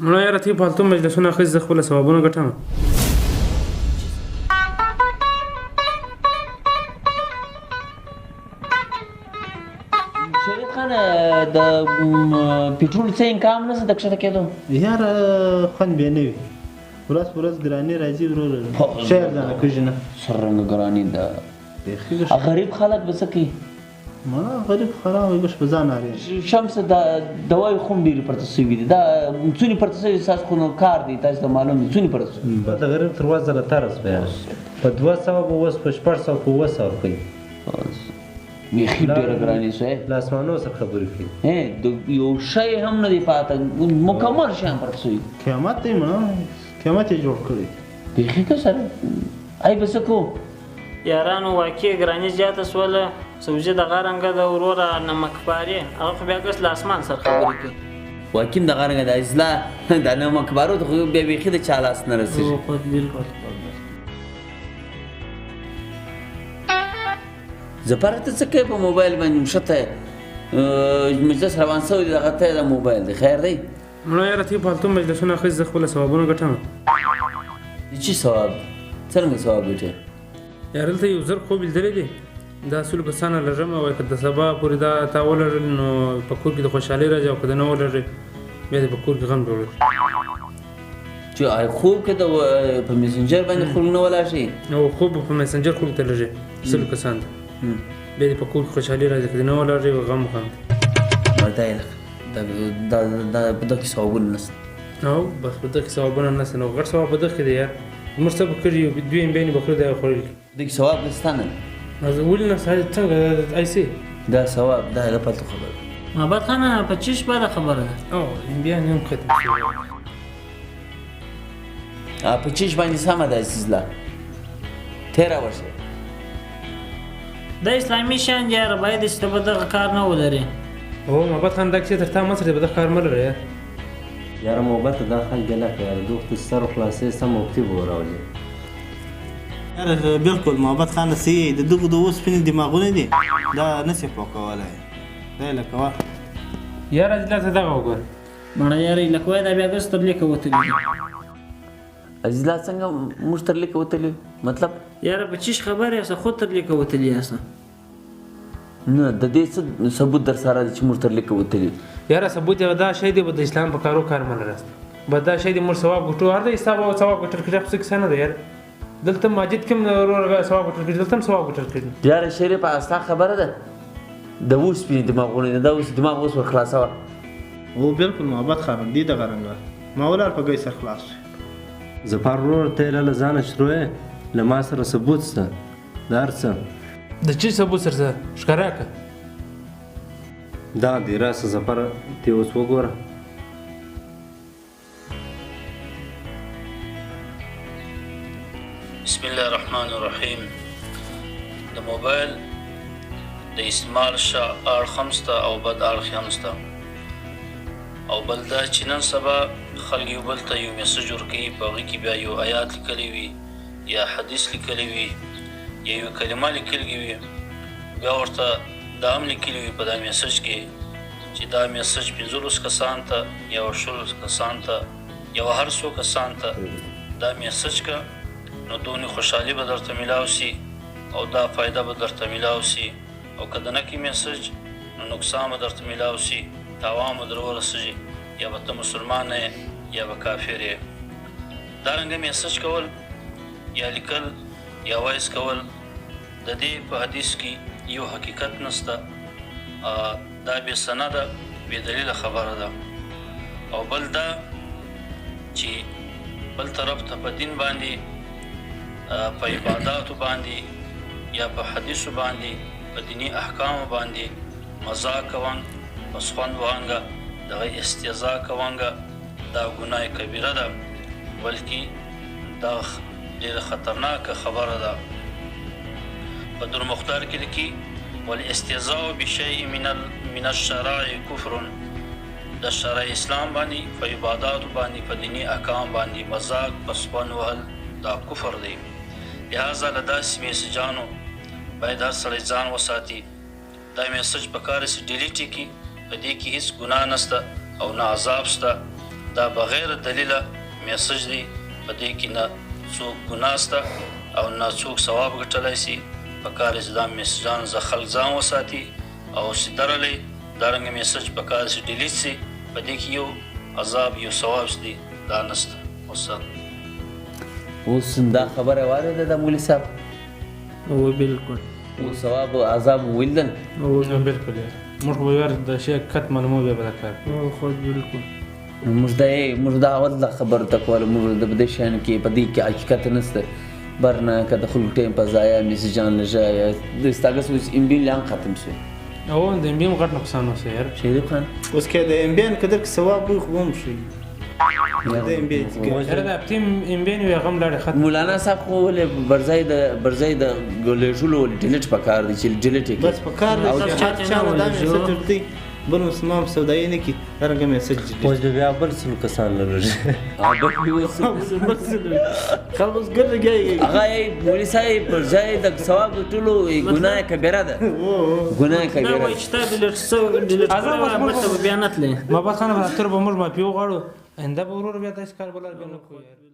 مړه یاره ته فالتو مجلسونه اخیست زه خپله ثوابونه ګټم. شریف خان د پټرول څه انکام نشته د کښته کېدو؟ یاره خوند بیا نه وي، ورځ په ورځ ګراني راځي وروره، شعر دانه کېږي نه څرنګه ګراني ده. غریب خلک به څه کوي؟ مړه غریب خراب وي بس په ځان اړ شمس د دوای خو ډېرې پرته سوي دي، دا څونې پرته سوي ستاسو خو نو کار دی، تاسو ته معلوم دي څونې پرته سوي. د غریب تر 2000 طرز به په 200 به اوس په 600 په 900 کوي. بیخي ډېره ګراني شوې. له اسمانو سره خبرې کوي. د یو شی هم نه دی پاته، مکمل شی هم پرته سوي. قیامت دی مړه، قیامت یې جوړ کړی. بیخي که سره ای به څه کوو؟ یارانو واقع ګراني زیاته سوله، سوجي دغه رنګه د وروره نمکباري هغه خو بیا ګس له اسمان سره خبرې کوي. واقعیم دغه رنګه د اصلا د نمکبارو ته خو بیا بیخي د چا لاس نه رسېږي. بالکل زپاره ته څه کوې په موبایل باندې مشته مجلس روان شوی دی، دغه ته د موبایل دی خیر دی. مړه یاره ته فالتو مجلسونه اخیست زه خپله ثوابونه ګټم. د چی ثواب؟ څرنګه ثواب ګټې؟ یاره دلته یو زر خوب لیدلی دی، دا اصولو کسانه لرم او که د سبا پورې دا تا ولرل نو په کور کې د خوشحالۍ راځي، او که د نه ولرې بیا دې په کور کې غم جوړوي. چې خوب کې د په میسنجر باندې خوب نه ولا شي؟ او خوب په میسنجر خوب ته لږې اصولو کسان ته بیا دې په کور کې خوشحالي راځي، که د نه ولرې غم غم دا یې دا په دغه کې ثوابونه نشته. او بس په دغه کې ثوابونه نشته، نو غټ ثواب په دغه کې دی یار. زموږ څه به کړي دوی هم بیا یې بخوري دا یې خوړل کړي. دغه ثواب نشته نه؟ ولې نه څنګه ایسې دا ثواب دا هغه پلته خبره. محمد خان په چیش باندې خبره ده. او بیا نه هم ختم شوی. په چیش باندې سمه ده عزیزله، تېره ورشه. د اسلامي شان یاره باید چې ته به دغه کار نه ولرې. او محمد خان دا کیسې تر تا ما سره دی، به دغه کار مه لرې یار. یاره محبت دا خلک نه کوي، یاره دوی خو سر خلاصې سم وختي به وراولي. یاره بالکل محبت خان صحیح، د دغو د اوسپنې دماغونه دي دا نشي پوکولی. دا یې لکه وه یار عزیزله ته دغه وګوره. مړه یاره لکه وایي دا بیا ګس تر لیکه وتلي دي. عزیزله څنګه موږ تر لیکه وتلي؟ مطلب یاره په چیش خبر یاست خود تر لیکه وتلي یاست؟ نه د دې څه ثبوت در سره دی چې موږ تر لیکه وتلي؟ یاره ثبوت یې دا شی دی، به د اسلام په کارو کار مه لرست، به دا شی دی موږ ثواب ګټو. هر دی ثواب ګټل کړي خو څه کیسه نه ده یار. دلته ماجد کوم ورور ثواب ګټل کړي، دلته هم ثواب ګټل کړي. یاره شریف ستا خبره ده د اوسپنې دماغونه دي، دا اوس دماغ اوس ور خلاصوه. او بالکل محبت خان دی دغه رنګه ما ولار په ګی سر خلاص شو. زفر ورور ته یې له ځانه شروع یې، له ما سره ثبوت شته د هر څه. د چی ثبوت سره ښکاره که دا دی راسه زفر ته اوس وګوره. بسم الله الرحمن الرحیم. د موبایل د استعمال ښه اړخ هم شته او بد اړخ هم شته، او بل دا چې نن سبا خلک یو بل ته یو میسج ورکوي، په هغې کې بیا یو آیات لیکلی وي یا حدیث لیکلی وي یا یو کلمه لیکلې وي، بیا ورته دا هم لیکلي وي په دا میسج کې چې دا میسج 15 کسان ته یا 20 کسان ته یا هر څو کسان ته دا میسج که نو دونې خوشحالي به درته میلاو سي او دا فایده به درته میلاو سي، او که د نه کې میسج نو نقصان به درته میلاو سي، تاوان به در ورسېږي، یا به ته مسلمان یې یا به کافر یې. دارنګه میسج کول یا لیکل یا وایس کول د دې په حدیث کې یو حقیقت نشته، دا بې سنده بې دلیله خبره ده. او بل دا چې بل طرف ته په دین باندې په عباداتو باندې یا په حدیثو باندې په دینی احکامو باندې مزاق کوانګ پس خوند وانګه دغه استهزاء کوانګه دا ګناه کبیره ده، بلکې دا ډېره خطرناکه خبره ده. په در مختار کې لیکي والاستهزاء بشیء من الشرائع کفر، د شرع اسلام باندې په عباداتو باندې په دینی احکام باندې مزاق پس خوند وهل دا کفر دی. لہذا له داسې میسجانو باید هر سړی ځان وساتي. دا میسج پکار چې ډیلیټ یې کړي، په دې کې هیڅ ګناه نشته او نه عذاب شته، دا بغیر دلیله میسج دی په دې کې نه څوک ګناه شته او نه څوک ثواب ګټلی شي پکار چې دا میسجان خلک ځان وساتي او چې درلی دارنګه میسج پکار چې ډیلیټ شي په دې کې یو عذاب یو ثواب دی دا نشته وسات اوس دا خبره واورېده د مولوي صاحب او بالکل او ثواب او عذاب ولیدل بالکل موږ خو یار د شی کټ معلومه بیا به دا کار او خود بالکل موږ دا اول دا خبره ته کوله موږ د دې شیانو کې په دې کې حقیقت نشته برنه که د خلکو ټایم په ضایع میسجان لږه د ستاګس اوس امبیل هم ختم شو او د امبیم غټ نقصان وسه یار شریف خان اوس کې د امبیان قدر کې ثواب وي خو هم شي د امبیان یاره دا تیم امبین یو غم لاړ ختم مولانا صاحب خو ولې برځای د ګولېټولو ډیلیټ پکار دي چې ډیلیټ یې بس په کار دی او چې چاته چا نه دا ولې میسج ورته بل مسلمان سودایي نه کی هرګه میسج دی اوس بیا بل څلور کسان لري خلک ګرځي هغه مولوي صاحب برځای د ثواب ټولو ګناه کبیره ده ګناه دا کبیره وایي چې تا ډیلیټ عذاب اوس موږ ته بیانات لې ما بس خانه تر به موږ ما پیو غاړو انده به ورور بیا داس کار بلار بیا نه کوی